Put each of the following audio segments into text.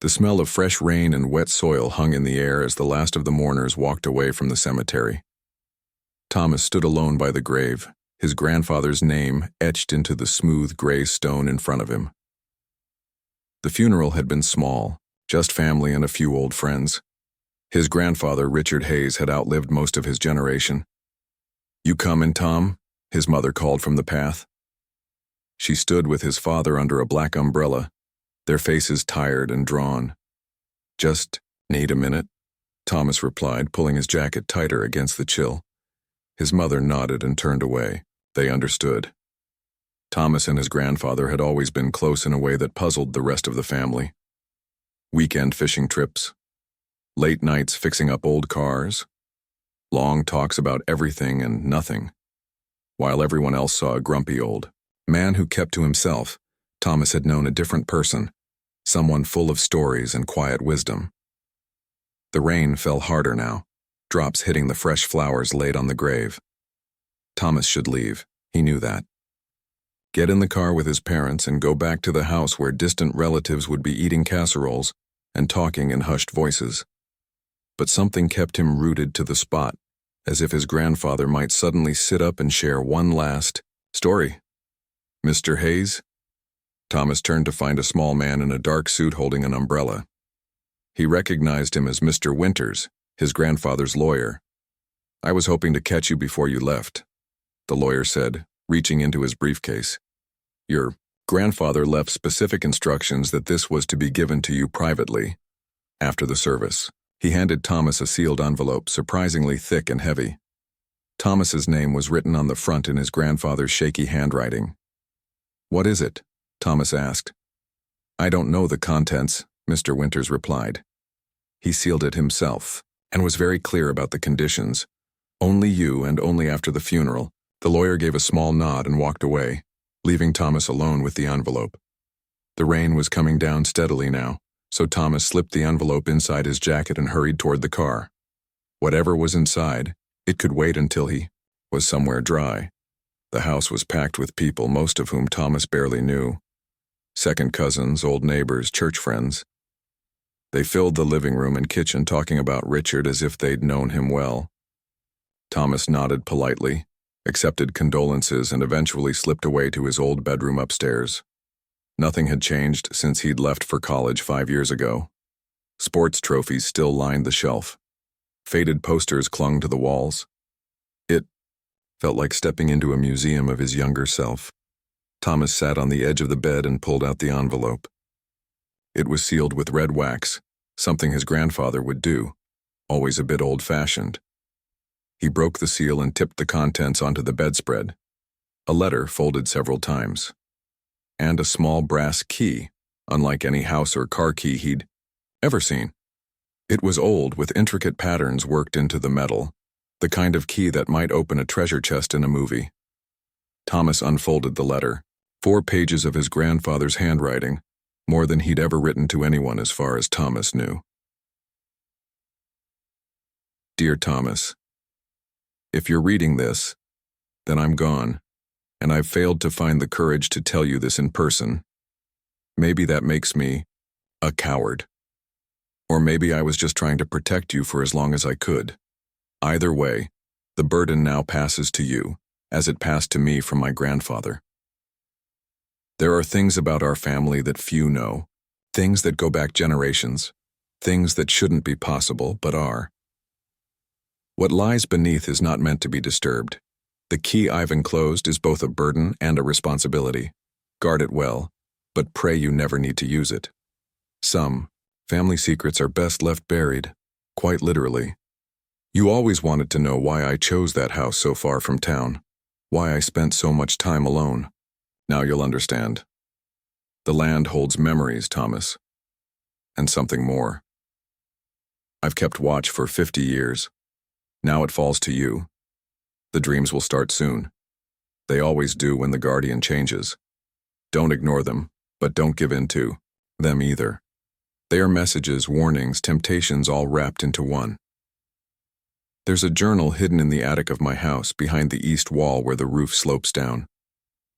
The smell of fresh rain and wet soil hung in the air as the last of the mourners walked away from the cemetery. Thomas stood alone by the grave, his grandfather's name etched into the smooth gray stone in front of him. The funeral had been small, just family and a few old friends. His grandfather, Richard Hayes, had outlived most of his generation. "You comin', Tom?" his mother called from the path. She stood with his father under a black umbrella, their faces tired and drawn. "Just need a minute," Thomas replied, pulling his jacket tighter against the chill. His mother nodded and turned away. They understood. Thomas and his grandfather had always been close in a way that puzzled the rest of the family. Weekend fishing trips, late nights fixing up old cars, long talks about everything and nothing. While everyone else saw a grumpy old man who kept to himself, Thomas had known a different person, someone full of stories and quiet wisdom. The rain fell harder now, drops hitting the fresh flowers laid on the grave. Thomas should leave, he knew that. Get in the car with his parents and go back to the house where distant relatives would be eating casseroles and talking in hushed voices. But something kept him rooted to the spot, as if his grandfather might suddenly sit up and share one last story. "Mr. Hayes?" Thomas turned to find a small man in a dark suit holding an umbrella. He recognized him as Mr. Winters, his grandfather's lawyer. "I was hoping to catch you before you left," the lawyer said, reaching into his briefcase. "Your grandfather left specific instructions that this was to be given to you privately after the service." He handed Thomas a sealed envelope, surprisingly thick and heavy. Thomas's name was written on the front in his grandfather's shaky handwriting. "What is it?" Thomas asked. "I don't know the contents," Mr. Winters replied. He sealed it himself and was very clear about the conditions. "Only you and only after the funeral." The lawyer gave a small nod and walked away, leaving Thomas alone with the envelope. The rain was coming down steadily now, so Thomas slipped the envelope inside his jacket and hurried toward the car. Whatever was inside, it could wait until he was somewhere dry. The house was packed with people, most of whom Thomas barely knew. Second cousins, old neighbors, church friends. They filled the living room and kitchen talking about Richard as if they'd known him well. Thomas nodded politely, accepted condolences, and eventually slipped away to his old bedroom upstairs. Nothing had changed since he'd left for college 5 years ago. Sports trophies still lined the shelf. Faded posters clung to the walls. It felt like stepping into a museum of his younger self. Thomas sat on the edge of the bed and pulled out the envelope. It was sealed with red wax, something his grandfather would do, always a bit old-fashioned. He broke the seal and tipped the contents onto the bedspread. A letter folded several times. And a small brass key, unlike any house or car key he'd ever seen. It was old, with intricate patterns worked into the metal, the kind of key that might open a treasure chest in a movie. Thomas unfolded the letter, 4 pages of his grandfather's handwriting, more than he'd ever written to anyone as far as Thomas knew. "Dear Thomas, if you're reading this, then I'm gone, and I've failed to find the courage to tell you this in person. Maybe that makes me a coward. Or maybe I was just trying to protect you for as long as I could. Either way, the burden now passes to you, as it passed to me from my grandfather. There are things about our family that few know, things that go back generations, things that shouldn't be possible but are. What lies beneath is not meant to be disturbed. The key I've enclosed is both a burden and a responsibility. Guard it well, but pray you never need to use it. Some family secrets are best left buried, quite literally. You always wanted to know why I chose that house so far from town, why I spent so much time alone. Now you'll understand. The land holds memories, Thomas, and something more. I've kept watch for 50 years. Now it falls to you. The dreams will start soon. They always do when the guardian changes. Don't ignore them, but don't give in to them either. They are messages, warnings, temptations all wrapped into one. There's a journal hidden in the attic of my house behind the east wall where the roof slopes down.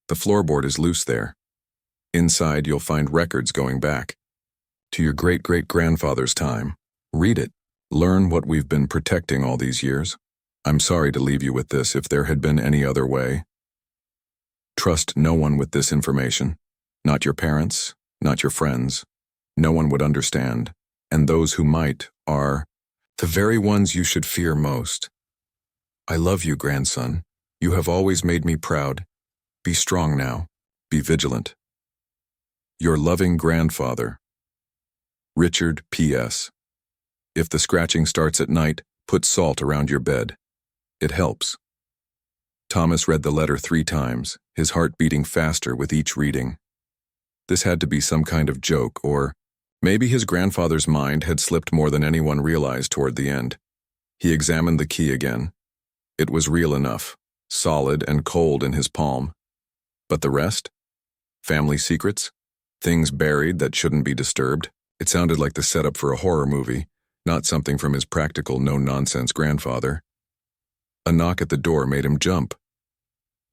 The floorboard is loose there. Inside you'll find records going back. To your great-great-grandfather's time. Read it. Learn what we've been protecting all these years. I'm sorry to leave you with this if there had been any other way. Trust no one with this information. Not your parents, not your friends. No one would understand, and those who might are the very ones you should fear most. I love you, grandson. You have always made me proud. Be strong now. Be vigilant. Your loving grandfather. Richard P.S. If the scratching starts at night, put salt around your bed. It helps. Thomas read the letter 3 times, his heart beating faster with each reading. This had to be some kind of joke, or maybe his grandfather's mind had slipped more than anyone realized toward the end. He examined the key again. It was real enough, solid and cold in his palm. But the rest? Family secrets? Things buried that shouldn't be disturbed? It sounded like the setup for a horror movie, not something from his practical, no-nonsense grandfather. A knock at the door made him jump.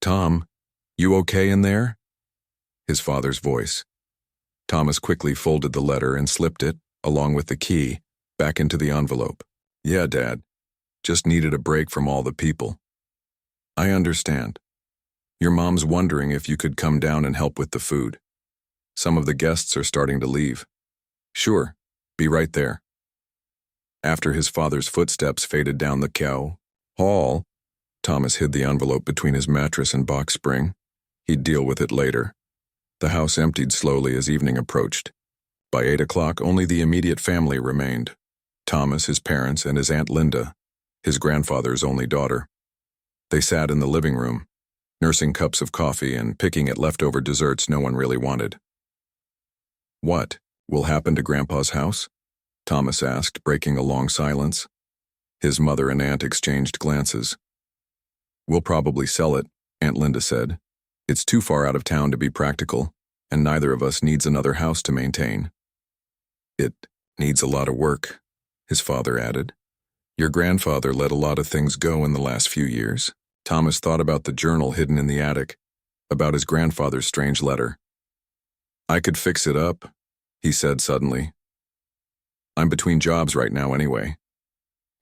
"Tom, you okay in there?" His father's voice. Thomas quickly folded the letter and slipped it, along with the key, back into the envelope. "Yeah, Dad. Just needed a break from all the people." "I understand. Your mom's wondering if you could come down and help with the food. Some of the guests are starting to leave." "Sure. Be right there." After his father's footsteps faded down the hall, Thomas hid the envelope between his mattress and box spring. He'd deal with it later. The house emptied slowly as evening approached. By 8 o'clock, only the immediate family remained. Thomas, his parents, and his Aunt Linda, his grandfather's only daughter. They sat in the living room, nursing cups of coffee and picking at leftover desserts no one really wanted. "What will happen to Grandpa's house?" Thomas asked, breaking a long silence. His mother and aunt exchanged glances. "We'll probably sell it," Aunt Linda said. "It's too far out of town to be practical, and neither of us needs another house to maintain." "It needs a lot of work," his father added. "Your grandfather let a lot of things go in the last few years." Thomas thought about the journal hidden in the attic, about his grandfather's strange letter. "I could fix it up," he said suddenly. "I'm between jobs right now anyway.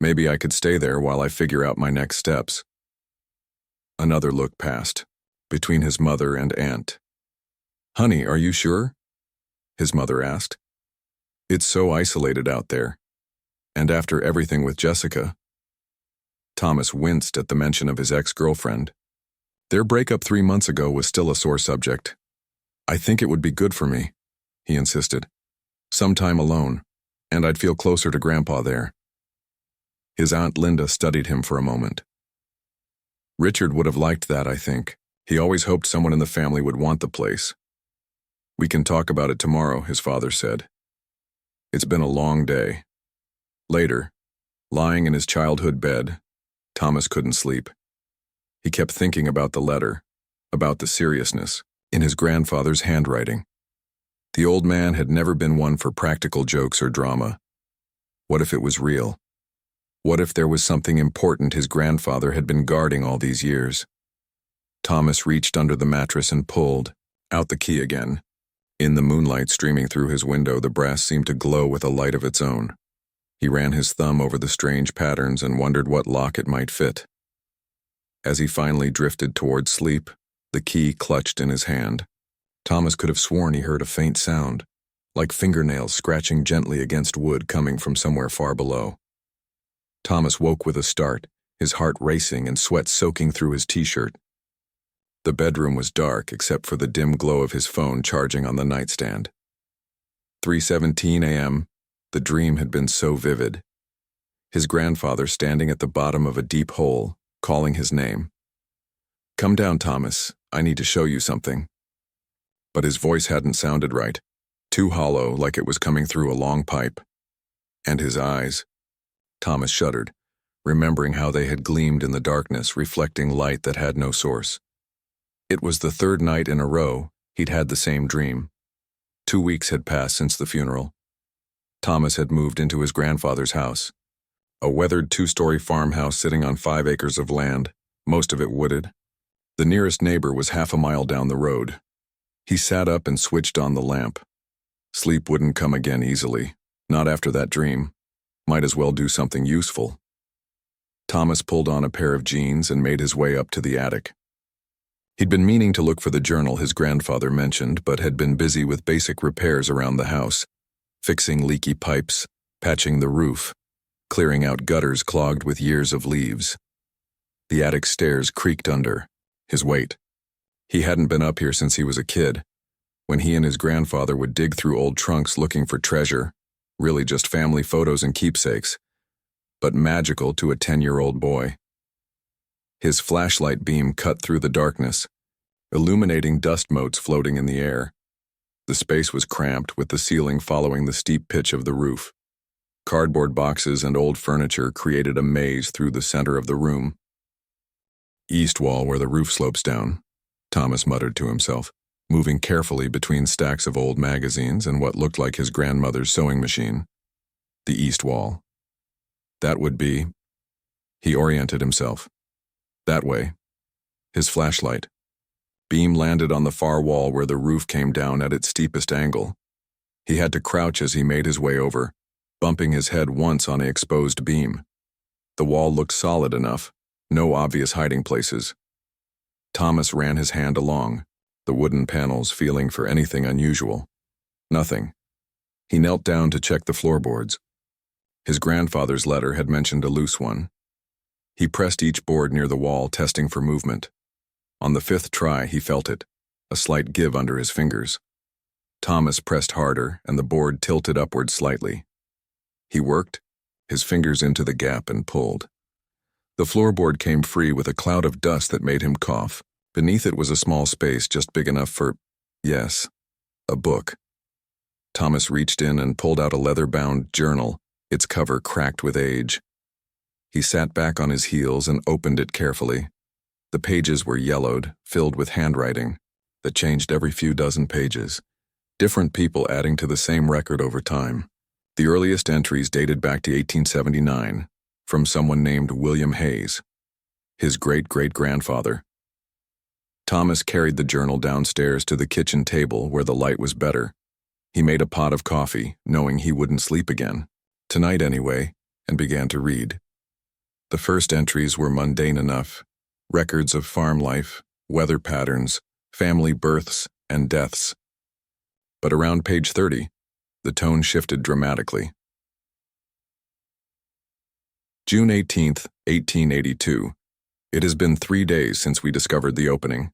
Maybe I could stay there while I figure out my next steps." Another look passed, between his mother and aunt. "Honey, are you sure?" his mother asked. "It's so isolated out there. And after everything with Jessica." Thomas winced at the mention of his ex-girlfriend. Their breakup 3 months ago was still a sore subject. "I think it would be good for me," he insisted. "Some time alone, and I'd feel closer to Grandpa there." His Aunt Linda studied him for a moment. "Richard would have liked that, I think. He always hoped someone in the family would want the place." "We can talk about it tomorrow," his father said. "It's been a long day." Later, lying in his childhood bed, Thomas couldn't sleep. He kept thinking about the letter, about the seriousness in his grandfather's handwriting. The old man had never been one for practical jokes or drama. What if it was real? What if there was something important his grandfather had been guarding all these years? Thomas reached under the mattress and pulled out the key again. In the moonlight streaming through his window, the brass seemed to glow with a light of its own. He ran his thumb over the strange patterns and wondered what lock it might fit. As he finally drifted toward sleep, the key clutched in his hand. Thomas could have sworn he heard a faint sound, like fingernails scratching gently against wood coming from somewhere far below. Thomas woke with a start, his heart racing and sweat soaking through his t-shirt. The bedroom was dark except for the dim glow of his phone charging on the nightstand. 3:17 a.m., the dream had been so vivid. His grandfather standing at the bottom of a deep hole, calling his name. "Come down, Thomas, I need to show you something." But his voice hadn't sounded right, too hollow like it was coming through a long pipe. And his eyes. Thomas shuddered, remembering how they had gleamed in the darkness, reflecting light that had no source. It was the 3rd night in a row he'd had the same dream. 2 weeks had passed since the funeral. Thomas had moved into his grandfather's house, a weathered 2-story farmhouse sitting on 5 acres of land, most of it wooded. The nearest neighbor was half a mile down the road. He sat up and switched on the lamp. Sleep wouldn't come again easily. Not after that dream. Might as well do something useful. Thomas pulled on a pair of jeans and made his way up to the attic. He'd been meaning to look for the journal his grandfather mentioned, but had been busy with basic repairs around the house, fixing leaky pipes, patching the roof, clearing out gutters clogged with years of leaves. The attic stairs creaked under his weight. He hadn't been up here since he was a kid, when he and his grandfather would dig through old trunks looking for treasure, really just family photos and keepsakes, but magical to a 10-year-old boy. His flashlight beam cut through the darkness, illuminating dust motes floating in the air. The space was cramped, with the ceiling following the steep pitch of the roof. Cardboard boxes and old furniture created a maze through the center of the room. "East wall where the roof slopes down," Thomas muttered to himself, moving carefully between stacks of old magazines and what looked like his grandmother's sewing machine. The east wall. That would be... He oriented himself. That way. His flashlight. Beam landed on the far wall where the roof came down at its steepest angle. He had to crouch as he made his way over, bumping his head once on the exposed beam. The wall looked solid enough, no obvious hiding places. Thomas ran his hand along, the wooden panels feeling for anything unusual. Nothing. He knelt down to check the floorboards. His grandfather's letter had mentioned a loose one. He pressed each board near the wall, testing for movement. On the 5th try, he felt it, a slight give under his fingers. Thomas pressed harder, and the board tilted upward slightly. He worked, his fingers into the gap, and pulled. The floorboard came free with a cloud of dust that made him cough. Beneath it was a small space just big enough for, yes, a book. Thomas reached in and pulled out a leather-bound journal, its cover cracked with age. He sat back on his heels and opened it carefully. The pages were yellowed, filled with handwriting that changed every few dozen pages, different people adding to the same record over time. The earliest entries dated back to 1879, from someone named William Hayes, his great-great-grandfather. Thomas carried the journal downstairs to the kitchen table where the light was better. He made a pot of coffee, knowing he wouldn't sleep again, tonight anyway, and began to read. The first entries were mundane enough, records of farm life, weather patterns, family births, and deaths. But around page 30, the tone shifted dramatically. June 18th, 1882. It has been 3 days since we discovered the opening.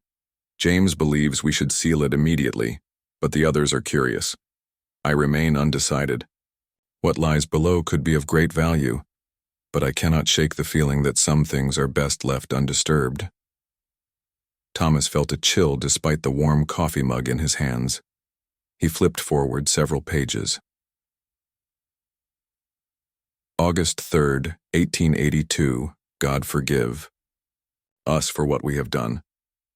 James believes we should seal it immediately, but the others are curious. I remain undecided. What lies below could be of great value, but I cannot shake the feeling that some things are best left undisturbed. Thomas felt a chill despite the warm coffee mug in his hands. He flipped forward several pages. August 3rd, 1882, God forgive us for what we have done.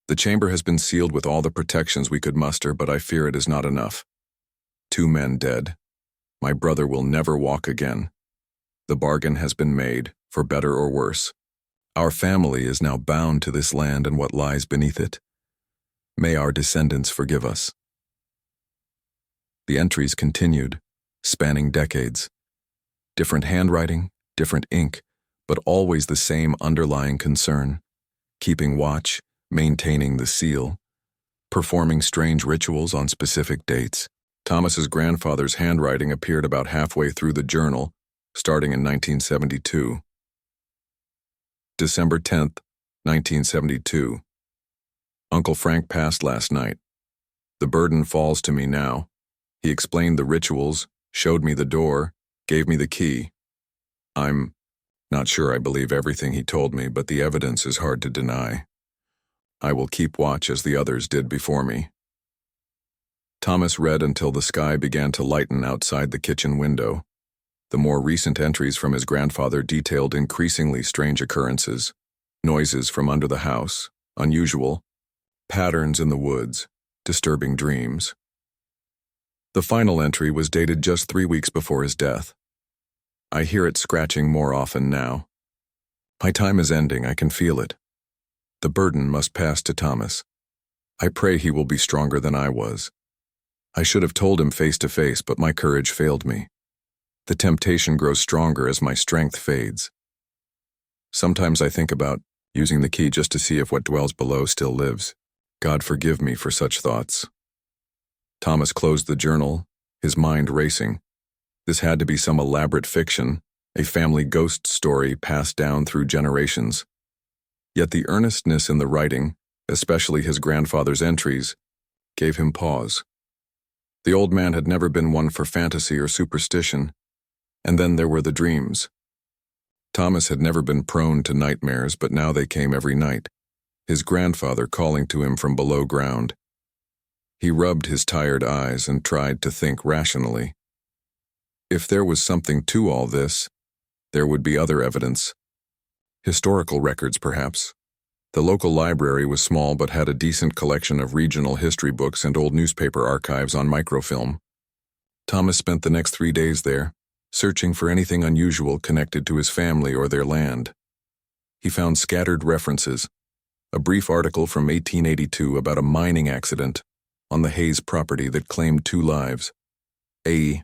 The chamber has been sealed with all the protections we could muster, but I fear it is not enough. 2 men dead. My brother will never walk again. The bargain has been made, for better or worse. Our family is now bound to this land and what lies beneath it. May our descendants forgive us. The entries continued, spanning decades. Different handwriting, different ink, but always the same underlying concern. Keeping watch, maintaining the seal, performing strange rituals on specific dates. Thomas's grandfather's handwriting appeared about halfway through the journal, starting in 1972. December 10th, 1972. Uncle Frank passed last night. The burden falls to me now. He explained the rituals, showed me the door, gave me the key. I'm not sure I believe everything he told me, but the evidence is hard to deny. I will keep watch as the others did before me. Thomas read until the sky began to lighten outside the kitchen window. The more recent entries from his grandfather detailed increasingly strange occurrences, noises from under the house, unusual, patterns in the woods, disturbing dreams. The final entry was dated just 3 weeks before his death. I hear it scratching more often now. My time is ending, I can feel it. The burden must pass to Thomas. I pray he will be stronger than I was. I should have told him face to face, but my courage failed me. The temptation grows stronger as my strength fades. Sometimes I think about using the key just to see if what dwells below still lives. God forgive me for such thoughts. Thomas closed the journal, his mind racing. This had to be some elaborate fiction, a family ghost story passed down through generations. Yet the earnestness in the writing, especially his grandfather's entries, gave him pause. The old man had never been one for fantasy or superstition, and then there were the dreams. Thomas had never been prone to nightmares, but now they came every night, his grandfather calling to him from below ground. He rubbed his tired eyes and tried to think rationally. If there was something to all this, there would be other evidence. Historical records, perhaps. The local library was small but had a decent collection of regional history books and old newspaper archives on microfilm. Thomas spent the next 3 days there, searching for anything unusual connected to his family or their land. He found scattered references, a brief article from 1882 about a mining accident on the Hayes property that claimed 2 lives. A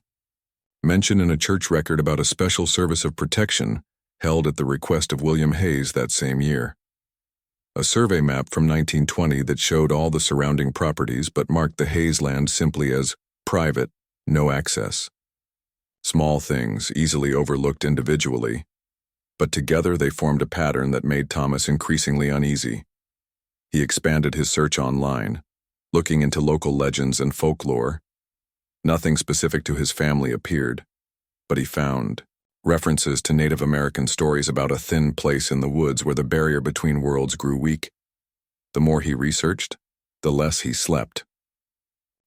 mention in a church record about a special service of protection held at the request of William Hayes that same year. A survey map from 1920 that showed all the surrounding properties but marked the Hayes land simply as private, no access. Small things, easily overlooked individually, but together they formed a pattern that made Thomas increasingly uneasy. He expanded his search online, looking into local legends and folklore. Nothing specific to his family appeared, but he found references to Native American stories about a thin place in the woods where the barrier between worlds grew weak. The more he researched, the less he slept.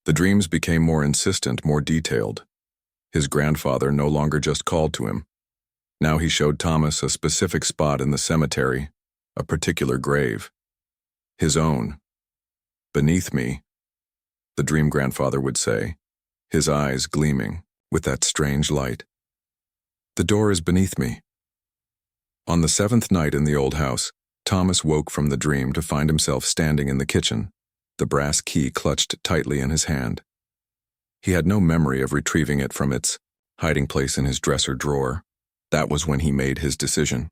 The dreams became more insistent, more detailed. His grandfather no longer just called to him. Now he showed Thomas a specific spot in the cemetery, a particular grave. His own. Beneath me, the dream grandfather would say, his eyes gleaming with that strange light. The door is beneath me. On the 7th night in the old house, Thomas woke from the dream to find himself standing in the kitchen, the brass key clutched tightly in his hand. He had no memory of retrieving it from its hiding place in his dresser drawer. That was when he made his decision.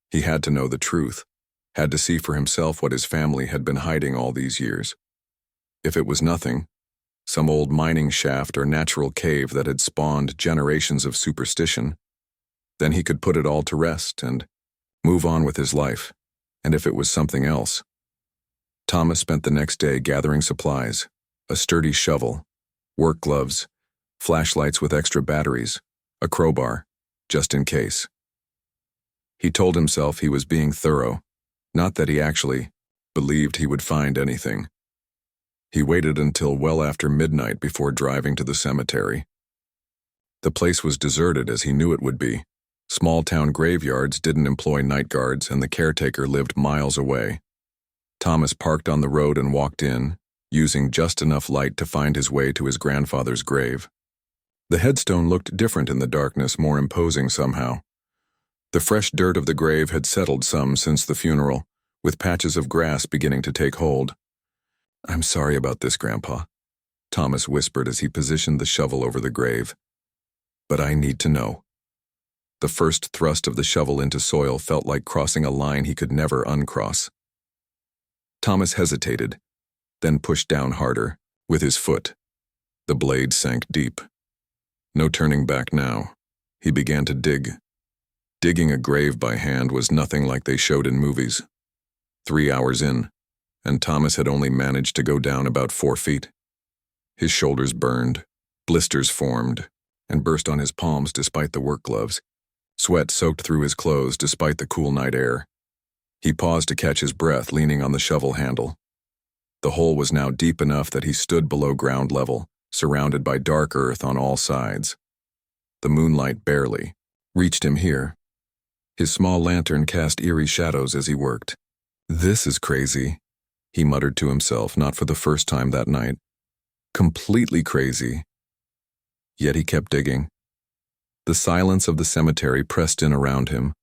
He had to know the truth, had to see for himself what his family had been hiding all these years. If it was nothing, some old mining shaft or natural cave that had spawned generations of superstition, then he could put it all to rest and move on with his life. And if it was something else, Thomas spent the next day gathering supplies, a sturdy shovel, work gloves, flashlights with extra batteries, a crowbar, just in case. He told himself he was being thorough, not that he actually believed he would find anything. He waited until well after midnight before driving to the cemetery. The place was deserted as he knew it would be. Small town graveyards didn't employ night guards and the caretaker lived miles away. Thomas parked on the road and walked in, using just enough light to find his way to his grandfather's grave. The headstone looked different in the darkness, more imposing somehow. The fresh dirt of the grave had settled some since the funeral, with patches of grass beginning to take hold. "I'm sorry about this, Grandpa," Thomas whispered as he positioned the shovel over the grave. "But I need to know." The first thrust of the shovel into soil felt like crossing a line he could never uncross. Thomas hesitated, then pushed down harder, with his foot. The blade sank deep. No turning back now. He began to dig. Digging a grave by hand was nothing like they showed in movies. 3 hours in, and Thomas had only managed to go down about 4 feet. His shoulders burned, blisters formed, and burst on his palms despite the work gloves. Sweat soaked through his clothes despite the cool night air. He paused to catch his breath, leaning on the shovel handle. The hole was now deep enough that he stood below ground level, surrounded by dark earth on all sides. The moonlight barely reached him here. His small lantern cast eerie shadows as he worked. "This is crazy," he muttered to himself, not for the first time that night. Completely crazy. Yet he kept digging. The silence of the cemetery pressed in around him,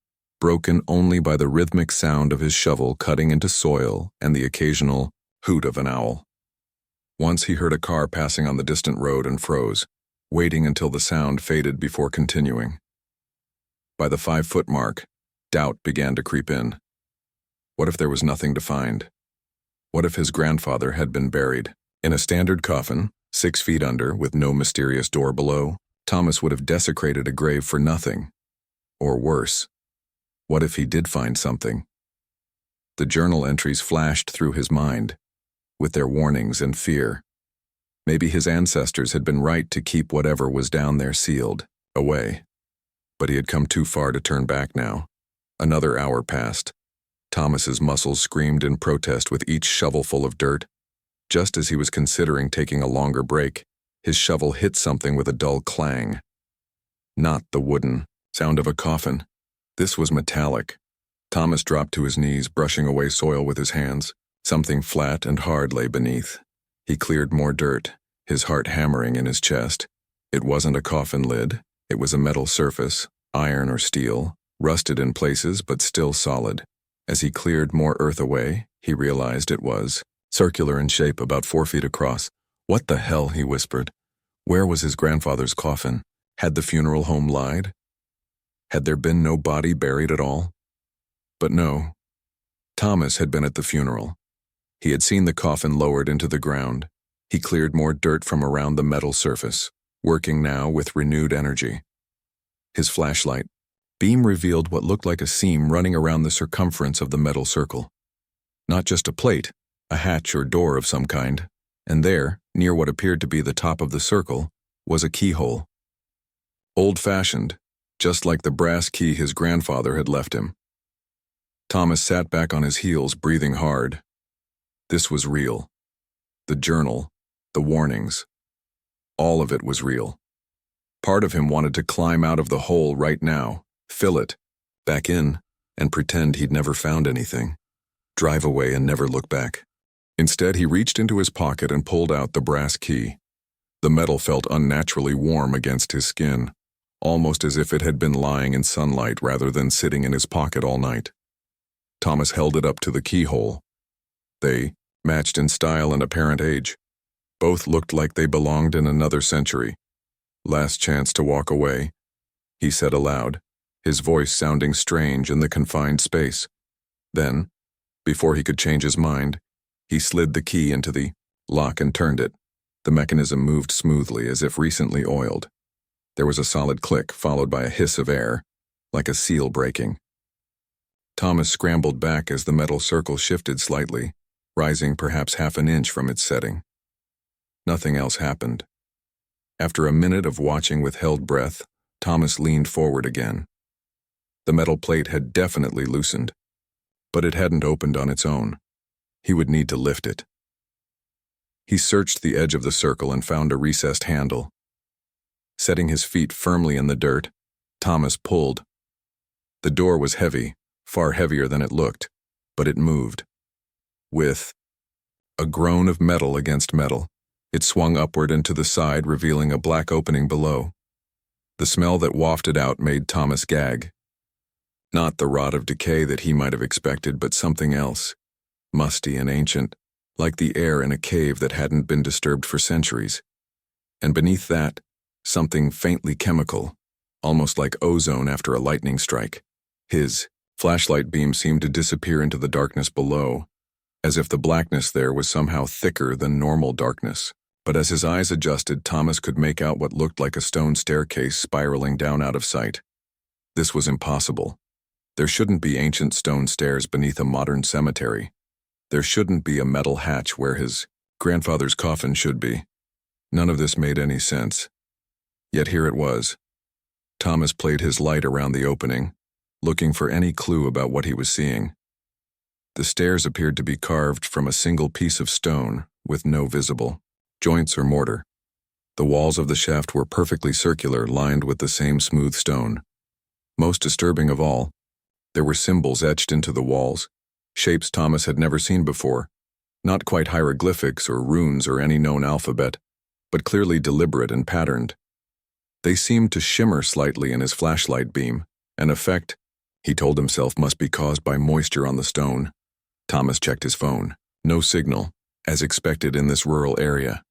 broken only by the rhythmic sound of his shovel cutting into soil and the occasional hoot of an owl. Once he heard a car passing on the distant road and froze, waiting until the sound faded before continuing. By the 5-foot mark, doubt began to creep in. What if there was nothing to find? What if his grandfather had been buried in a standard coffin, 6 feet under, with no mysterious door below? Thomas would have desecrated a grave for nothing. Or worse, what if he did find something? The journal entries flashed through his mind, with their warnings and fear. Maybe his ancestors had been right to keep whatever was down there sealed away. But he had come too far to turn back now. Another hour passed. Thomas's muscles screamed in protest with each shovelful of dirt. Just as he was considering taking a longer break, his shovel hit something with a dull clang. Not the wooden sound of a coffin. This was metallic. Thomas dropped to his knees, brushing away soil with his hands. Something flat and hard lay beneath. He cleared more dirt, his heart hammering in his chest. It wasn't a coffin lid. It was a metal surface, iron or steel, rusted in places but still solid. As he cleared more earth away, he realized it was circular in shape, about 4 feet across. "What the hell?" he whispered. Where was his grandfather's coffin? Had the funeral home lied? Had there been no body buried at all? But no. Thomas had been at the funeral. He had seen the coffin lowered into the ground. He cleared more dirt from around the metal surface, working now with renewed energy. His flashlight beam revealed what looked like a seam running around the circumference of the metal circle. Not just a plate, a hatch or door of some kind, and there, near what appeared to be the top of the circle, was a keyhole. Old-fashioned, just like the brass key his grandfather had left him. Thomas sat back on his heels, breathing hard. This was real. The journal, the warnings, all of it was real. Part of him wanted to climb out of the hole right now, fill it, back in, and pretend he'd never found anything. Drive away and never look back. Instead, he reached into his pocket and pulled out the brass key. The metal felt unnaturally warm against his skin, almost as if it had been lying in sunlight rather than sitting in his pocket all night. Thomas held it up to the keyhole. They matched in style and apparent age. Both looked like they belonged in another century. "Last chance to walk away," he said aloud, his voice sounding strange in the confined space. Then, before he could change his mind, he slid the key into the lock and turned it. The mechanism moved smoothly, as if recently oiled. There was a solid click, followed by a hiss of air, like a seal breaking. Thomas scrambled back as the metal circle shifted slightly, rising perhaps half an inch from its setting. Nothing else happened. After a minute of watching with held breath, Thomas leaned forward again. The metal plate had definitely loosened, but it hadn't opened on its own. He would need to lift it. He searched the edge of the circle and found a recessed handle. Setting his feet firmly in the dirt, Thomas pulled. The door was heavy, far heavier than it looked, but it moved. With a groan of metal against metal, it swung upward and to the side, revealing a black opening below. The smell that wafted out made Thomas gag. Not the rot of decay that he might have expected, but something else, musty and ancient, like the air in a cave that hadn't been disturbed for centuries. And beneath that, something faintly chemical, almost like ozone after a lightning strike. His flashlight beam seemed to disappear into the darkness below, as if the blackness there was somehow thicker than normal darkness. But as his eyes adjusted, Thomas could make out what looked like a stone staircase spiraling down out of sight. This was impossible. There shouldn't be ancient stone stairs beneath a modern cemetery. There shouldn't be a metal hatch where his grandfather's coffin should be. None of this made any sense. Yet here it was. Thomas played his light around the opening, looking for any clue about what he was seeing. The stairs appeared to be carved from a single piece of stone, with no visible joints or mortar. The walls of the shaft were perfectly circular, lined with the same smooth stone. Most disturbing of all, there were symbols etched into the walls, shapes Thomas had never seen before, not quite hieroglyphics or runes or any known alphabet, but clearly deliberate and patterned. They seemed to shimmer slightly in his flashlight beam, an effect, he told himself, must be caused by moisture on the stone. Thomas checked his phone. No signal. as expected in this rural area.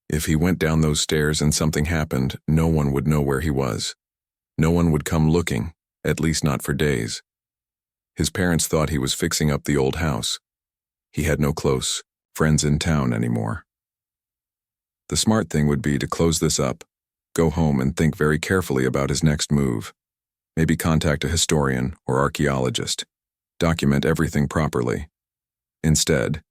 If he went down those stairs and something happened, no one would know where he was. No one would come looking, at least not for days. His parents thought he was fixing up the old house. He had no close friends in town anymore. The smart thing would be to close this up, go home and think very carefully about his next move. Maybe contact a historian or archaeologist. Document everything properly. Instead,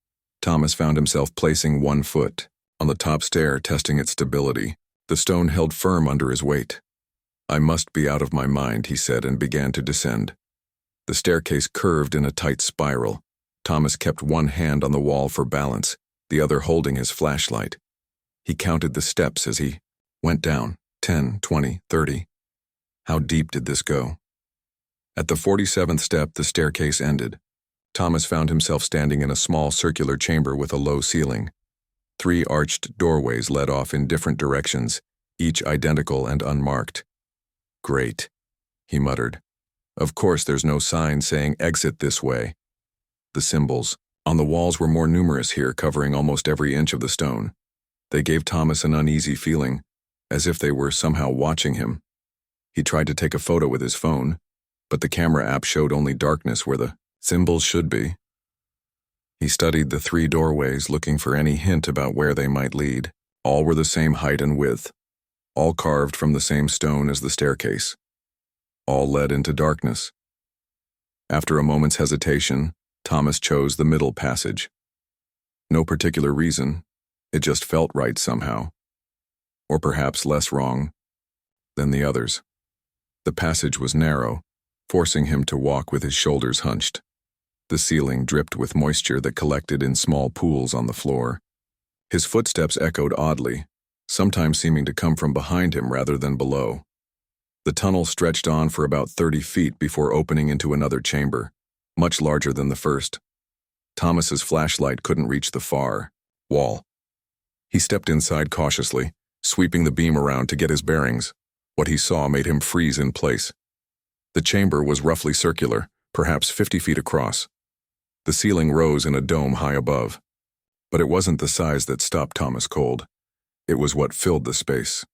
Thomas found himself placing one foot on the top stair, testing its stability. The stone held firm under his weight. "I must be out of my mind," he said, and began to descend. The staircase curved in a tight spiral. Thomas kept one hand on the wall for balance, the other holding his flashlight. He counted the steps as he went down. 10, 20, 30. How deep did this go? At the 47th step, the staircase ended. Thomas found himself standing in a small circular chamber with a low ceiling. 3 arched doorways led off in different directions, each identical and unmarked. "Great," he muttered. "Of course there's no sign saying exit this way." The symbols on the walls were more numerous here, covering almost every inch of the stone. They gave Thomas an uneasy feeling, as if they were somehow watching him. He tried to take a photo with his phone, but the camera app showed only darkness where the symbols should be. He studied the 3 doorways, looking for any hint about where they might lead. All were the same height and width, all carved from the same stone as the staircase. All led into darkness. After a moment's hesitation, Thomas chose the middle passage. No particular reason, it just felt right somehow. Or perhaps less wrong than the others. The passage was narrow, forcing him to walk with his shoulders hunched. The ceiling dripped with moisture that collected in small pools on the floor. His footsteps echoed oddly, sometimes seeming to come from behind him rather than below. The tunnel stretched on for about 30 feet before opening into another chamber, much larger than the first. Thomas's flashlight couldn't reach the far wall. He stepped inside cautiously, sweeping the beam around to get his bearings. What he saw made him freeze in place. The chamber was roughly circular, perhaps 50 feet across. The ceiling rose in a dome high above. But it wasn't the size that stopped Thomas cold. It was what filled the space.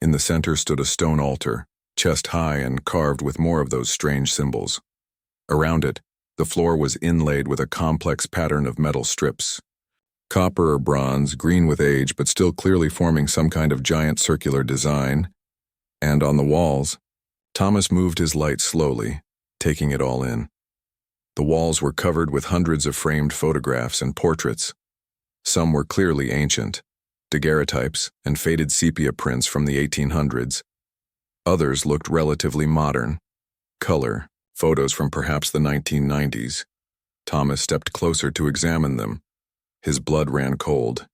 In the center stood a stone altar, chest high and carved with more of those strange symbols. Around it, the floor was inlaid with a complex pattern of metal strips. Copper or bronze, green with age but still clearly forming some kind of giant circular design. And on the walls, Thomas moved his light slowly, taking it all in. The walls were covered with hundreds of framed photographs and portraits. Some were clearly ancient, daguerreotypes and faded sepia prints from the 1800s. Others looked relatively modern, color, photos from perhaps the 1990s. Thomas stepped closer to examine them. His blood ran cold.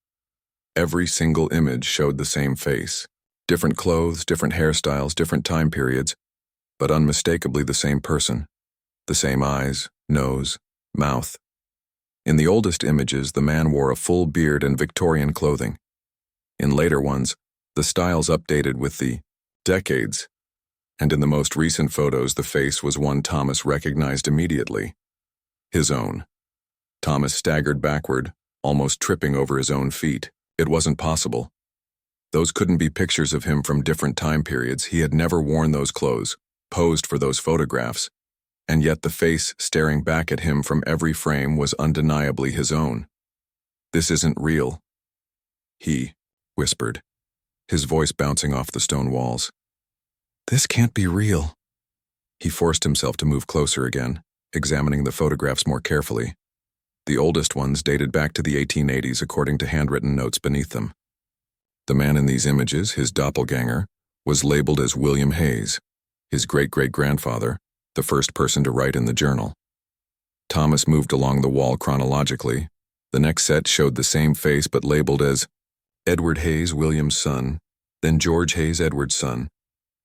Every single image showed the same face. Different clothes, different hairstyles, different time periods, but unmistakably the same person. The same eyes, nose, mouth. In the oldest images, the man wore a full beard and Victorian clothing. In later ones, the styles updated with the decades. And in the most recent photos, the face was one Thomas recognized immediately. His own. Thomas staggered backward, almost tripping over his own feet. It wasn't possible. Those couldn't be pictures of him from different time periods. He had never worn those clothes, posed for those photographs. And yet the face staring back at him from every frame was undeniably his own. "This isn't real," he whispered, his voice bouncing off the stone walls. "This can't be real." He forced himself to move closer again, examining the photographs more carefully. The oldest ones dated back to the 1880s according to handwritten notes beneath them. The man in these images, his doppelganger, was labeled as William Hayes, his great-great-grandfather, the first person to write in the journal. Thomas moved along the wall chronologically. The next set showed the same face but labeled as Edward Hayes, William's son, then George Hayes, Edward's son,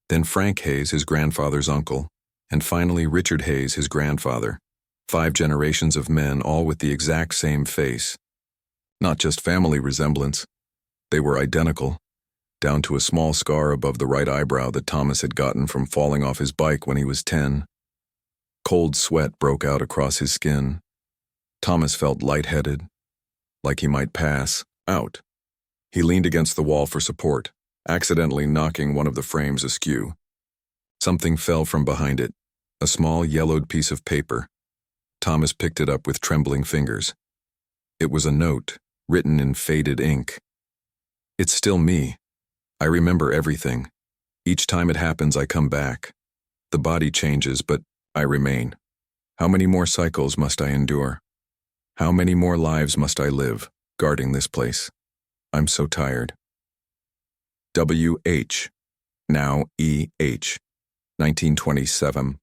then Frank Hayes, his grandfather's uncle, and finally Richard Hayes, his grandfather. 5 generations of men, all with the exact same face. Not just family resemblance. They were identical, down to a small scar above the right eyebrow that Thomas had gotten from falling off his bike when he was 10. Cold sweat broke out across his skin. Thomas felt lightheaded, like he might pass out. He leaned against the wall for support, accidentally knocking one of the frames askew. Something fell from behind it, a small yellowed piece of paper. Thomas picked it up with trembling fingers. It was a note, written in faded ink. "It's still me. I remember everything. Each time it happens, I come back. The body changes, but I remain. How many more cycles must I endure? How many more lives must I live, guarding this place? I'm so tired." W.H. Now E.H. 1927.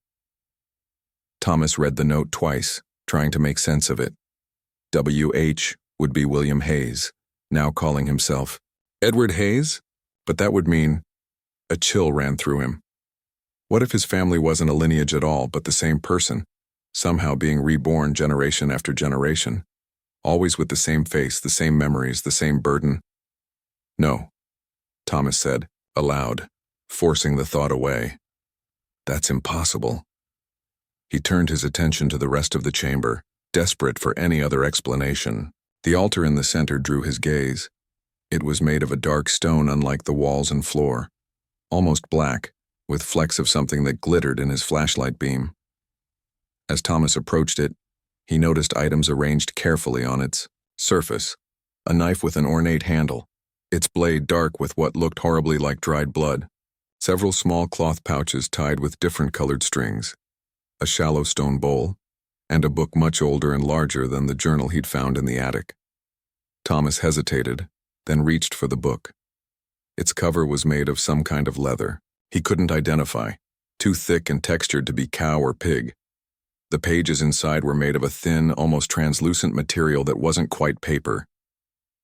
Thomas read the note twice, trying to make sense of it. W.H. would be William Hayes, now calling himself Edward Hayes? But that would mean a chill ran through him. What if his family wasn't a lineage at all, but the same person, somehow being reborn generation after generation, always with the same face, the same memories, the same burden? "No," Thomas said, aloud, forcing the thought away. "That's impossible." He turned his attention to the rest of the chamber, desperate for any other explanation. The altar in the center drew his gaze. It was made of a dark stone unlike the walls and floor, almost black, with flecks of something that glittered in his flashlight beam. As Thomas approached it, he noticed items arranged carefully on its surface. A knife with an ornate handle, its blade dark with what looked horribly like dried blood. Several small cloth pouches tied with different colored strings. A shallow stone bowl, and a book much older and larger than the journal he'd found in the attic. Thomas hesitated, then reached for the book. Its cover was made of some kind of leather. He couldn't identify, too thick and textured to be cow or pig. The pages inside were made of a thin, almost translucent material that wasn't quite paper.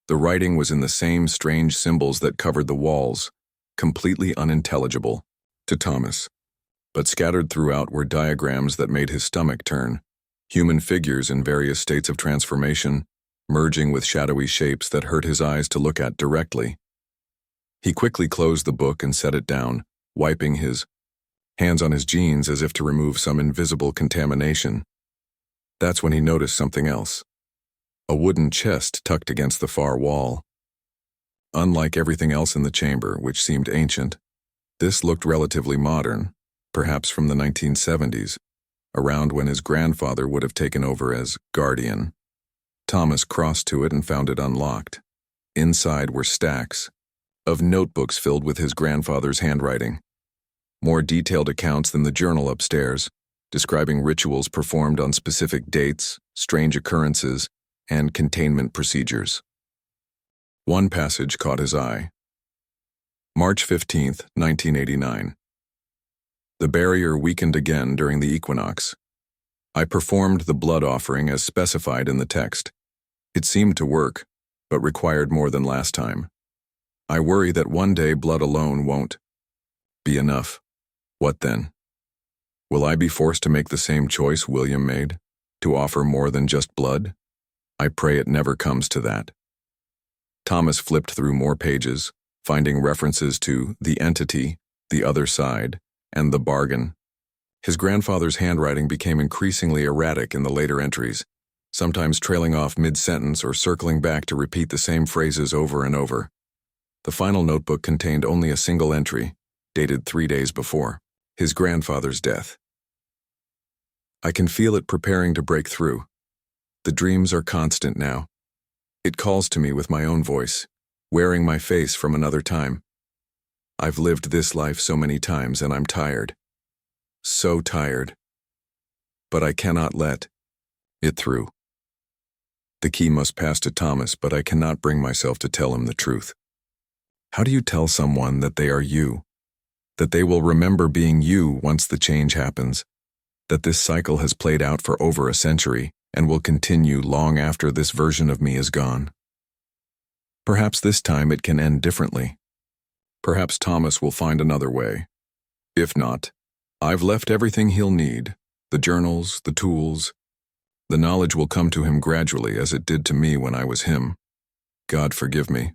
The writing was in the same strange symbols that covered the walls, completely unintelligible to Thomas. But scattered throughout were diagrams that made his stomach turn, human figures in various states of transformation, merging with shadowy shapes that hurt his eyes to look at directly. He quickly closed the book and set it down, wiping his hands on his jeans as if to remove some invisible contamination. That's when he noticed something else. A wooden chest tucked against the far wall. Unlike everything else in the chamber, which seemed ancient, this looked relatively modern, perhaps from the 1970s, around when his grandfather would have taken over as guardian. Thomas crossed to it and found it unlocked. Inside were stacks of notebooks filled with his grandfather's handwriting. More detailed accounts than the journal upstairs, describing rituals performed on specific dates, strange occurrences, and containment procedures. One passage caught his eye. March 15th, 1989. The barrier weakened again during the equinox. I performed the blood offering as specified in the text. It seemed to work, but required more than last time. I worry that one day blood alone won't be enough. What then? Will I be forced to make the same choice William made, to offer more than just blood? I pray it never comes to that. Thomas flipped through more pages, finding references to the entity, the other side, and the bargain. His grandfather's handwriting became increasingly erratic in the later entries, sometimes trailing off mid-sentence or circling back to repeat the same phrases over and over. The final notebook contained only a single entry, dated 3 days before his grandfather's death. I can feel it preparing to break through. The dreams are constant now. It calls to me with my own voice, wearing my face from another time. I've lived this life so many times and I'm tired. So tired. But I cannot let it through. The key must pass to Thomas, but I cannot bring myself to tell him the truth. How do you tell someone that they are you? That they will remember being you once the change happens? That this cycle has played out for over a century and will continue long after this version of me is gone? Perhaps this time it can end differently. Perhaps Thomas will find another way. If not, I've left everything he'll need, the journals, the tools. The knowledge will come to him gradually as it did to me when I was him. God forgive me.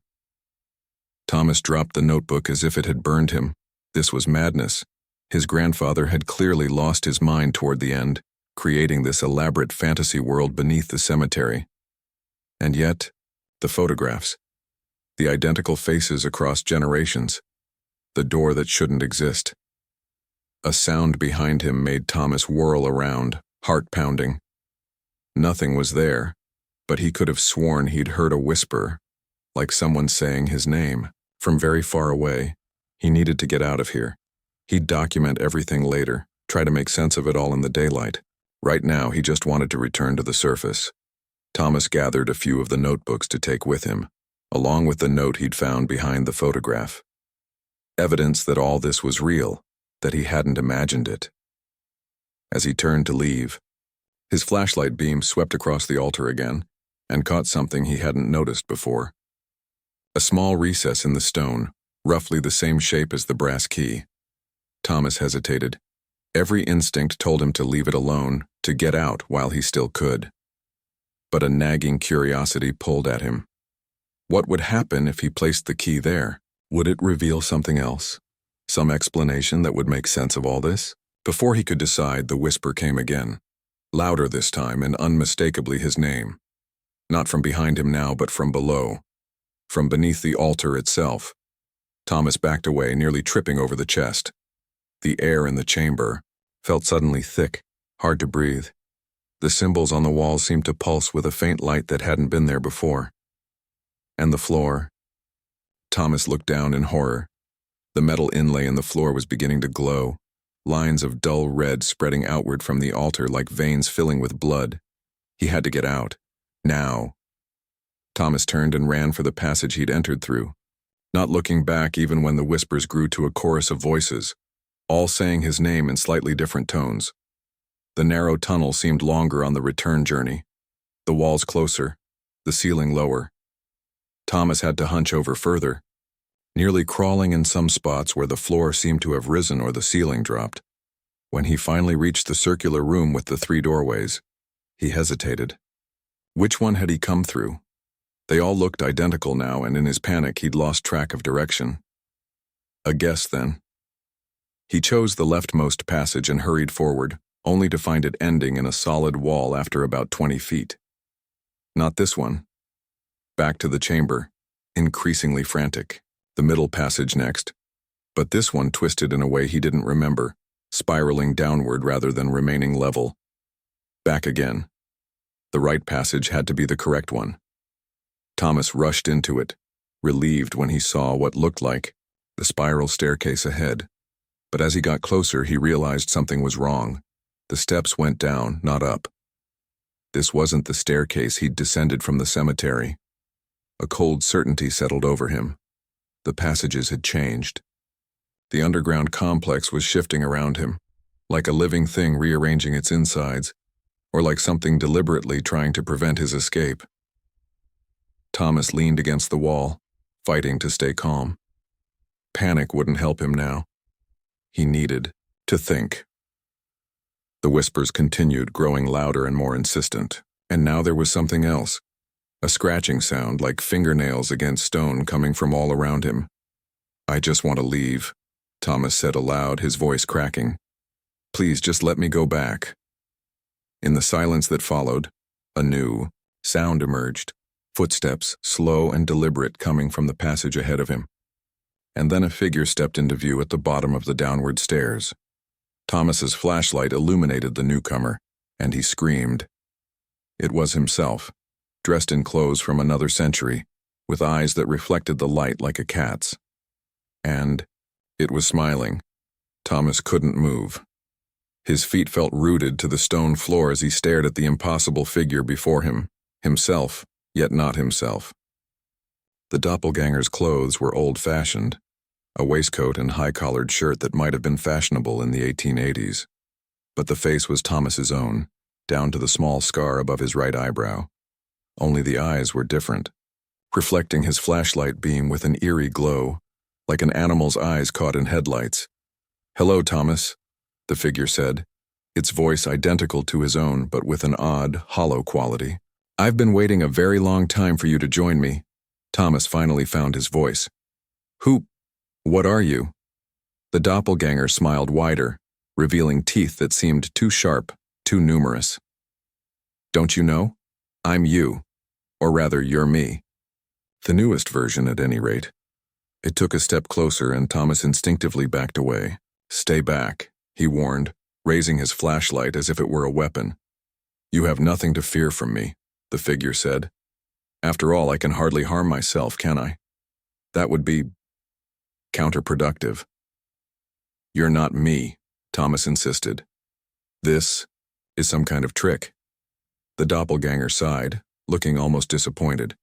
Thomas dropped the notebook as if it had burned him. This was madness. His grandfather had clearly lost his mind toward the end, creating this elaborate fantasy world beneath the cemetery. And yet, The photographs. The identical faces across generations. The door that shouldn't exist. A sound behind him made Thomas whirl around, heart pounding. Nothing was there, but he could have sworn he'd heard a whisper, like someone saying his name, from very far away. He needed to get out of here. He'd document everything later, try to make sense of it all in the daylight. Right now, he just wanted to return to the surface. Thomas gathered a few of the notebooks to take with him, along with the note he'd found behind the photograph. Evidence that all this was real, that he hadn't imagined it. As he turned to leave, his flashlight beam swept across the altar again and caught something he hadn't noticed before. A small recess in the stone, roughly the same shape as the brass key. Thomas hesitated. Every instinct told him to leave it alone, to get out while he still could. But a nagging curiosity pulled at him. What would happen if he placed the key there? Would it reveal something else? Some explanation that would make sense of all this? Before he could decide, the whisper came again. Louder this time, and unmistakably his name. Not from behind him now, but from below. From beneath the altar itself. Thomas backed away, nearly tripping over the chest. The air in the chamber felt suddenly thick, hard to breathe. The symbols on the walls seemed to pulse with a faint light that hadn't been there before. And the floor. Thomas looked down in horror. The metal inlay in the floor was beginning to glow, lines of dull red spreading outward from the altar like veins filling with blood. He had to get out. Now. Thomas turned and ran for the passage he'd entered through, not looking back even when the whispers grew to a chorus of voices, all saying his name in slightly different tones. The narrow tunnel seemed longer on the return journey, the walls closer, the ceiling lower. Thomas had to hunch over further, nearly crawling in some spots where the floor seemed to have risen or the ceiling dropped. When he finally reached the circular room with the 3 doorways, he hesitated. Which one had he come through? They all looked identical now, and in his panic he'd lost track of direction. A guess, then. He chose the leftmost passage and hurried forward, only to find it ending in a solid wall after about 20 feet. Not this one. Back to the chamber, increasingly frantic. The middle passage next. But this one twisted in a way he didn't remember, spiraling downward rather than remaining level. Back again. The right passage had to be the correct one. Thomas rushed into it, relieved when he saw what looked like the spiral staircase ahead. But as he got closer, he realized something was wrong. The steps went down, not up. This wasn't the staircase he'd descended from the cemetery. A cold certainty settled over him. The passages had changed. The underground complex was shifting around him, like a living thing rearranging its insides, or like something deliberately trying to prevent his escape. Thomas leaned against the wall, fighting to stay calm. Panic wouldn't help him now. He needed to think. The whispers continued, growing louder and more insistent, and now there was something else. A scratching sound like fingernails against stone coming from all around him. "I just want to leave," Thomas said aloud, his voice cracking. "Please just let me go back." In the silence that followed, a new sound emerged, footsteps, slow and deliberate, coming from the passage ahead of him. And then a figure stepped into view at the bottom of the downward stairs. Thomas's flashlight illuminated the newcomer, and he screamed. It was himself, dressed in clothes from another century, with eyes that reflected the light like a cat's. And it was smiling. Thomas couldn't move. His feet felt rooted to the stone floor as he stared at the impossible figure before him, himself, yet not himself. The doppelganger's clothes were old-fashioned, a waistcoat and high-collared shirt that might have been fashionable in the 1880s. But the face was Thomas's own, down to the small scar above his right eyebrow. Only the eyes were different, reflecting his flashlight beam with an eerie glow, like an animal's eyes caught in headlights. "Hello, Thomas," the figure said, its voice identical to his own but with an odd, hollow quality. "I've been waiting a very long time for you to join me." Thomas finally found his voice. What are you?" The doppelganger smiled wider, revealing teeth that seemed too sharp, too numerous. "Don't you know? I'm you. Or rather, you're me. The newest version, at any rate. It took a step closer, and Thomas instinctively backed away. "Stay back," he warned, raising his flashlight as if it were a weapon. "You have nothing to fear from me," the figure said. "After all, I can hardly harm myself, can I? That would be counterproductive." "You're not me," Thomas insisted. "This is some kind of trick." The doppelganger sighed, looking almost disappointed.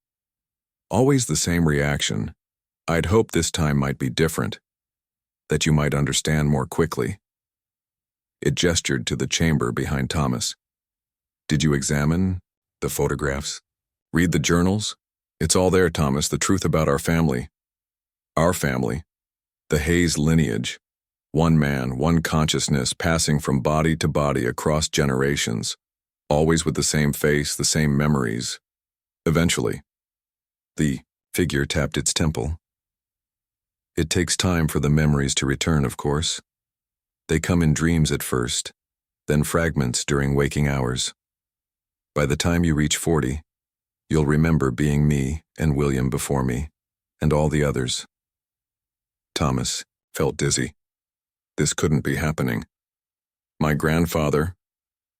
"Always the same reaction. I'd hoped this time might be different, that you might understand more quickly." It gestured to the chamber behind Thomas. "Did you examine the photographs? Read the journals? It's all there, Thomas, the truth about our family. Our family. The Hayes lineage. One man, one consciousness passing from body to body across generations, always with the same face, the same memories. Eventually." The figure tapped its temple. "It takes time for the memories to return, of course. They come in dreams at first, then fragments during waking hours. By the time you reach 40, you'll remember being me and William before me, and all the others." Thomas felt dizzy. This couldn't be happening. "My grandfather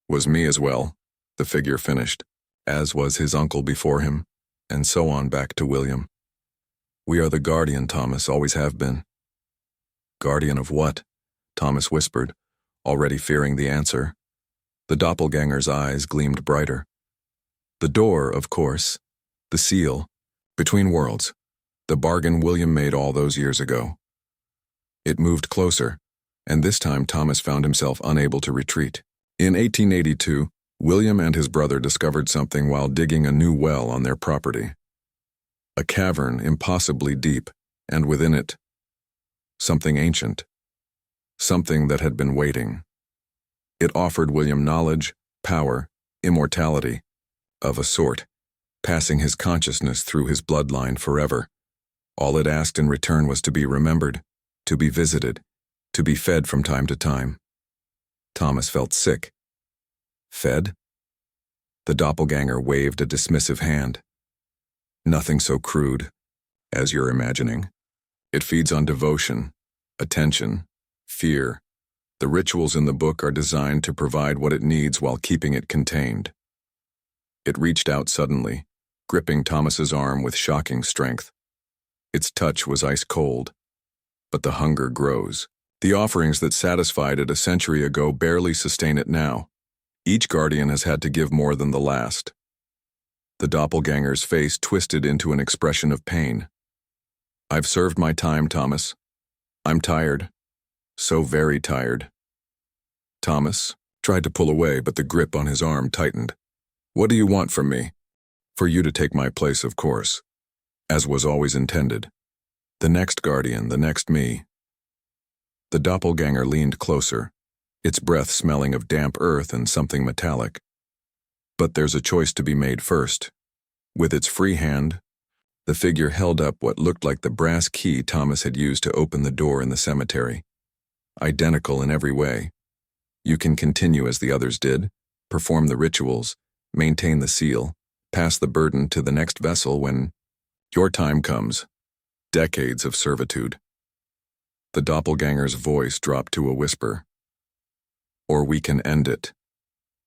was me as well," the figure finished, "as was his uncle before him, and so on back to William. We are the guardian, Thomas, always have been." "Guardian of what?" Thomas whispered, already fearing the answer. The doppelganger's eyes gleamed brighter. "The door, of course. The seal. Between worlds. The bargain William made all those years ago." It moved closer, and this time Thomas found himself unable to retreat. In 1882, William and his brother discovered something while digging a new well on their property. A cavern impossibly deep, and within it, something ancient. Something that had been waiting. It offered William knowledge, power, immortality, of a sort, passing his consciousness through his bloodline forever. All it asked in return was to be remembered, to be visited, to be fed from time to time. Thomas felt sick. "Fed?" The doppelganger waved a dismissive hand. "Nothing so crude as you're imagining. It feeds on devotion, attention, fear. The rituals in the book are designed to provide what it needs while keeping it contained." It reached out suddenly, gripping Thomas's arm with shocking strength. Its touch was ice cold. But the hunger grows. The offerings that satisfied it a century ago barely sustain it now. Each guardian has had to give more than the last. The doppelganger's face twisted into an expression of pain. "I've served my time, Thomas. I'm tired. So very tired." Thomas tried to pull away, but the grip on his arm tightened. "What do you want from me?" "For you to take my place, of course. As was always intended. The next guardian, the next me." The doppelganger leaned closer, its breath smelling of damp earth and something metallic. "But there's a choice to be made first." With its free hand, the figure held up what looked like the brass key Thomas had used to open the door in the cemetery. Identical in every way. You can continue as the others did, perform the rituals, maintain the seal, pass the burden to the next vessel when your time comes. Decades of servitude. The doppelganger's voice dropped to a whisper. "Or we can end it.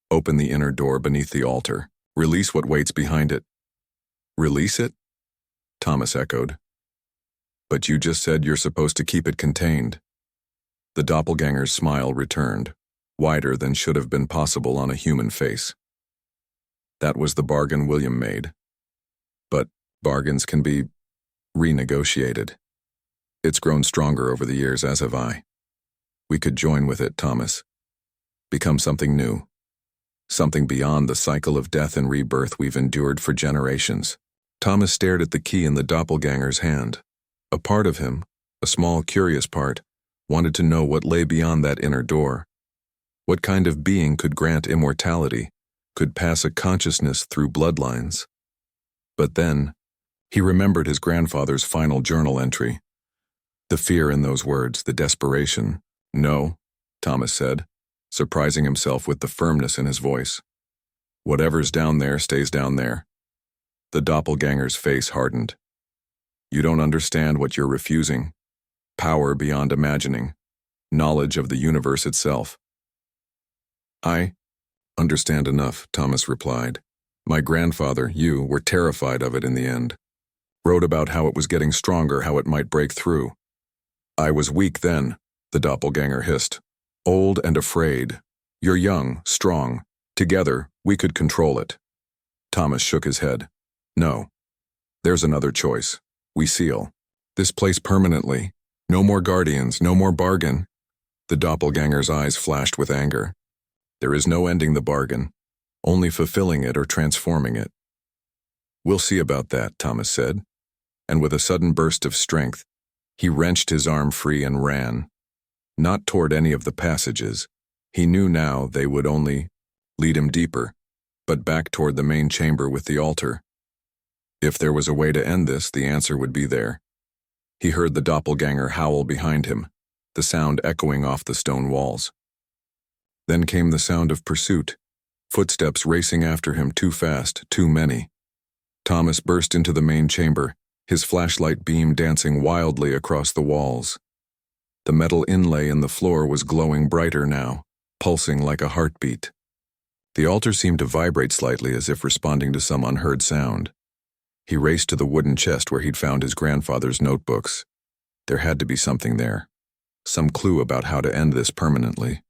Open the inner door beneath the altar. Release what waits behind it." "Release it?" Thomas echoed. "But you just said you're supposed to keep it contained." The doppelganger's smile returned, wider than should have been possible on a human face. "That was the bargain William made. But bargains can be renegotiated. It's grown stronger over the years, as have I. We could join with it, Thomas. Become something new. Something beyond the cycle of death and rebirth we've endured for generations." Thomas stared at the key in the doppelganger's hand. A part of him, a small, curious part, wanted to know what lay beyond that inner door. What kind of being could grant immortality, could pass a consciousness through bloodlines? But then, he remembered his grandfather's final journal entry. The fear in those words, the desperation. "No," Thomas said, surprising himself with the firmness in his voice. "Whatever's down there stays down there." The doppelganger's face hardened. You don't understand what you're refusing. Power beyond imagining. Knowledge of the universe itself. I understand enough, Thomas replied. My grandfather, you, were terrified of it in the end. Wrote about how it was getting stronger, how it might break through. I was weak then, the doppelganger hissed. Old and afraid. You're young, strong. Together, we could control it. Thomas shook his head. No. There's another choice. We seal this place permanently. No more guardians, no more bargain. The doppelganger's eyes flashed with anger. There is no ending the bargain, only fulfilling it or transforming it. We'll see about that, Thomas said, and with a sudden burst of strength, he wrenched his arm free and ran. Not toward any of the passages. He knew now they would only lead him deeper, but back toward the main chamber with the altar. If there was a way to end this, the answer would be there. He heard the doppelganger howl behind him, the sound echoing off the stone walls. Then came the sound of pursuit, footsteps racing after him, too fast, too many. Thomas burst into the main chamber, his flashlight beam dancing wildly across the walls. The metal inlay in the floor was glowing brighter now, pulsing like a heartbeat. The altar seemed to vibrate slightly as if responding to some unheard sound. He raced to the wooden chest where he'd found his grandfather's notebooks. There had to be something there, some clue about how to end this permanently.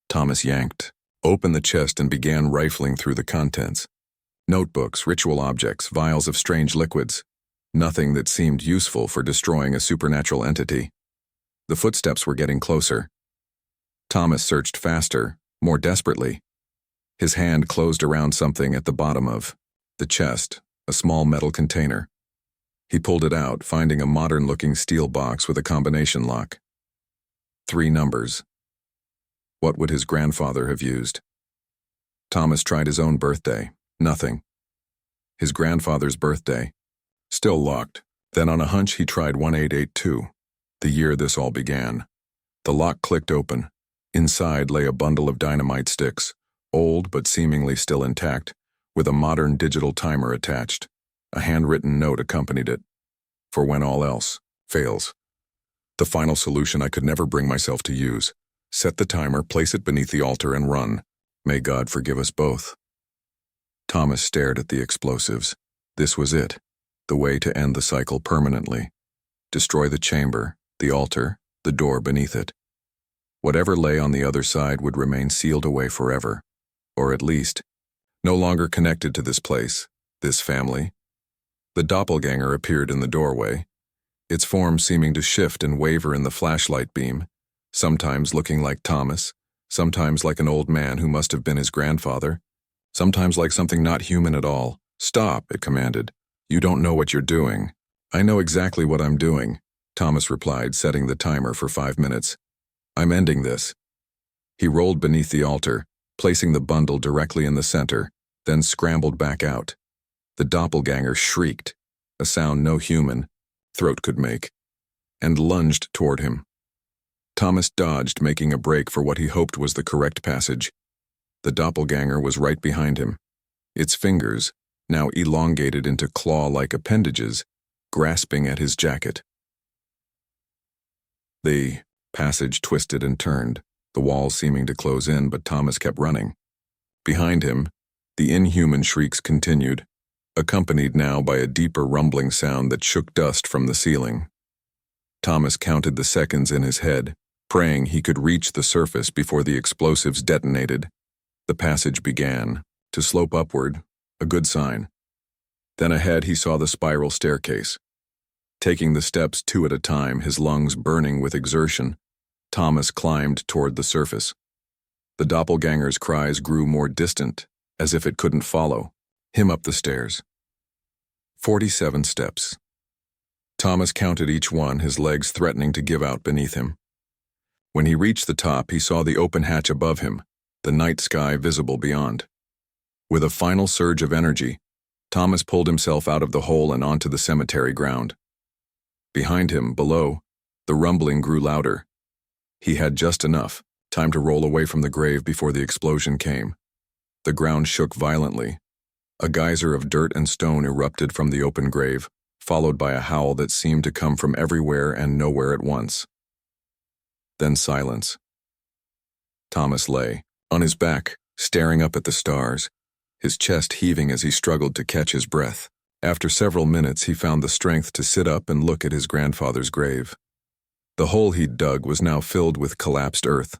Thomas yanked open the chest and began rifling through the contents. Notebooks, ritual objects, vials of strange liquids. Nothing that seemed useful for destroying a supernatural entity. The footsteps were getting closer. Thomas searched faster, more desperately. His hand closed around something at the bottom of the chest, a small metal container. He pulled it out, finding a modern-looking steel box with a combination lock. 3 numbers. What would his grandfather have used? Thomas tried his own birthday. Nothing. His grandfather's birthday. Still locked. Then on a hunch he tried 1882, the year this all began. The lock clicked open. Inside lay a bundle of dynamite sticks, old but seemingly still intact, with a modern digital timer attached. A handwritten note accompanied it. For when all else fails. The final solution I could never bring myself to use. Set the timer, place it beneath the altar, and run. May God forgive us both. Thomas stared at the explosives. This was it. The way to end the cycle permanently. Destroy the chamber, the altar, the door beneath it. Whatever lay on the other side would remain sealed away forever. Or at least, no longer connected to this place, this family. The doppelganger appeared in the doorway, its form seeming to shift and waver in the flashlight beam, sometimes looking like Thomas, sometimes like an old man who must have been his grandfather, sometimes like something not human at all. Stop, it commanded. You don't know what you're doing. I know exactly what I'm doing, Thomas replied, setting the timer for 5 minutes. I'm ending this. He rolled beneath the altar, placing the bundle directly in the center, then scrambled back out. The doppelganger shrieked, a sound no human throat could make, and lunged toward him. Thomas dodged, making a break for what he hoped was the correct passage. The doppelganger was right behind him, its fingers, now elongated into claw-like appendages, grasping at his jacket. The passage twisted and turned, the walls seeming to close in, but Thomas kept running. Behind him, the inhuman shrieks continued, accompanied now by a deeper rumbling sound that shook dust from the ceiling. Thomas counted the seconds in his head, praying he could reach the surface before the explosives detonated. The passage began to slope upward, a good sign. Then ahead he saw the spiral staircase. Taking the steps 2 at a time, his lungs burning with exertion, Thomas climbed toward the surface. The doppelganger's cries grew more distant, as if it couldn't follow him up the stairs. 47 steps. Thomas counted each one, his legs threatening to give out beneath him. When he reached the top, he saw the open hatch above him, the night sky visible beyond. With a final surge of energy, Thomas pulled himself out of the hole and onto the cemetery ground. Behind him, below, the rumbling grew louder. He had just enough time to roll away from the grave before the explosion came. The ground shook violently. A geyser of dirt and stone erupted from the open grave, followed by a howl that seemed to come from everywhere and nowhere at once. Then silence. Thomas lay, on his back, staring up at the stars, his chest heaving as he struggled to catch his breath. After several minutes, he found the strength to sit up and look at his grandfather's grave. The hole he'd dug was now filled with collapsed earth.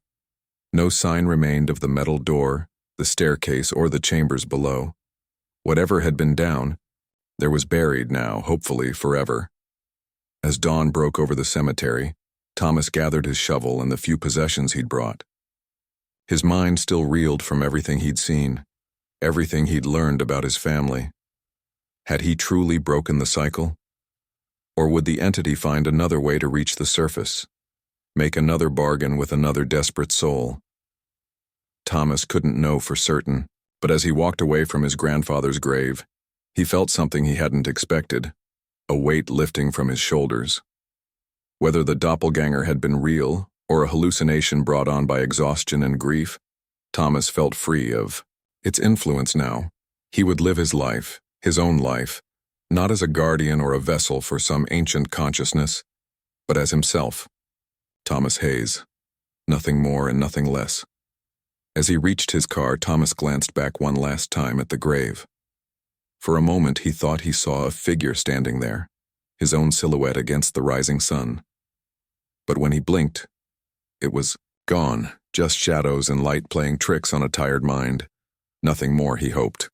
No sign remained of the metal door, the staircase, or the chambers below. Whatever had been down, there was buried now, hopefully forever. As dawn broke over the cemetery, Thomas gathered his shovel and the few possessions he'd brought. His mind still reeled from everything he'd seen, everything he'd learned about his family. Had he truly broken the cycle? Or would the entity find another way to reach the surface, make another bargain with another desperate soul? Thomas couldn't know for certain, but as he walked away from his grandfather's grave, he felt something he hadn't expected, a weight lifting from his shoulders. Whether the doppelganger had been real or a hallucination brought on by exhaustion and grief, Thomas felt free of its influence now. He would live his life, his own life, not as a guardian or a vessel for some ancient consciousness, but as himself, Thomas Hayes, nothing more and nothing less. As he reached his car, Thomas glanced back one last time at the grave. For a moment he thought he saw a figure standing there, his own silhouette against the rising sun. But when he blinked, it was gone, just shadows and light playing tricks on a tired mind. Nothing more, he hoped.